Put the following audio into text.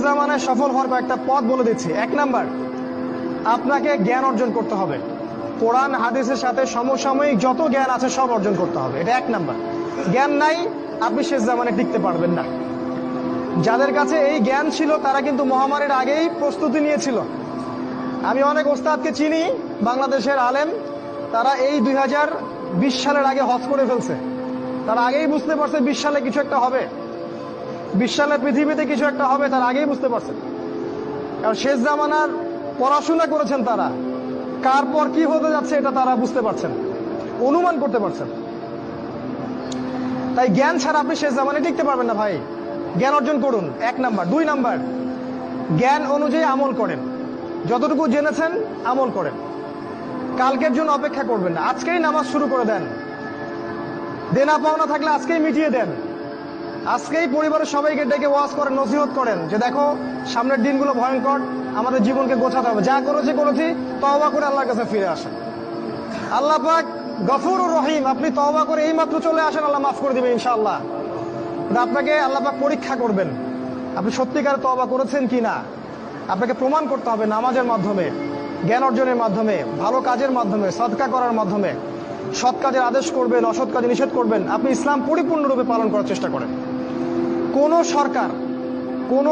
জামানায় সফল হওয়ার কয়েকটা পথ বলে দিচ্ছি। 1 নাম্বার, আপনাকে জ্ঞান অর্জন করতে হবে। কোরআন হাদিসের সাথে সমসাময়িক যত জ্ঞান আছে সব অর্জন করতে হবে, এটা 1 নাম্বার। জ্ঞান নাই, আপনি শেষ জামানায় টিকতে পারবেন না। যাদের কাছে এই জ্ঞান ছিল তারা কিন্তু মহামারীর আগেই প্রস্তুতি নিয়েছিল। আমি অনেক ওস্তাদকে চিনি, বাংলাদেশের আলেম, তারা এই 2020 সালের আগে হজ করে ফেলছে। তারা আগেই বুঝতে পারছে 20 সালে কিছু একটা হবে, 20 সালে পৃথিবীতে কিছু একটা হবে, তারা আগেই বুঝতে পারছে। কারণ শেষ জামানার পড়াশোনা করেছেন তারা, কার পর কি হতে যাচ্ছে এটা তারা বুঝতে পারছেন, অনুমান করতে পারছেন। তাই জ্ঞান ছাড়া আপনি শেষ জামানায় টিকতে পারবেন না ভাই। জ্ঞান অর্জন করুন, 1 নাম্বার। 2 নাম্বার, জ্ঞান অনুযায়ী আমল করেন। যতটুকু জেনেছেন আমল করেন, কালকের জন্য অপেক্ষা করবেন না। আজকেই নামাজ শুরু করে দেন, দেনা পাওনা থাকলে আজকেই মিটিয়ে দেন। আজকেই পরিবারের সবাইকে ডেকে ওয়াজ করেন, নসিহত করেন যে দেখো সামনের দিনগুলো ভয়ঙ্কর, আমাদের জীবনকে গোছাতে হবে, যা করেছি তওবা করে আল্লাহর কাছে ফিরে আসেন। আল্লাহ পাক গফুরুর রহিম, আপনি তওবা করে এই মাত্র চলে আসেন, আল্লাহ মাফ করে দিবেন ইনশাআল্লাহ। আপনাকে আল্লাহ পাক পরীক্ষা করবেন আপনি সত্যিকার তওবা করেছেন কিনা। আপনাকে প্রমাণ করতে হবে নামাজের মাধ্যমে, জ্ঞান অর্জনের মাধ্যমে, ভালো কাজের মাধ্যমে, সদকা করার মাধ্যমে। সৎ কাজের আদেশ করবেন, অসৎ কাজে নিষেধ করবেন। আপনি ইসলাম পরিপূর্ণরূপে পালন করার চেষ্টা করেন। কোন সরকার, কোন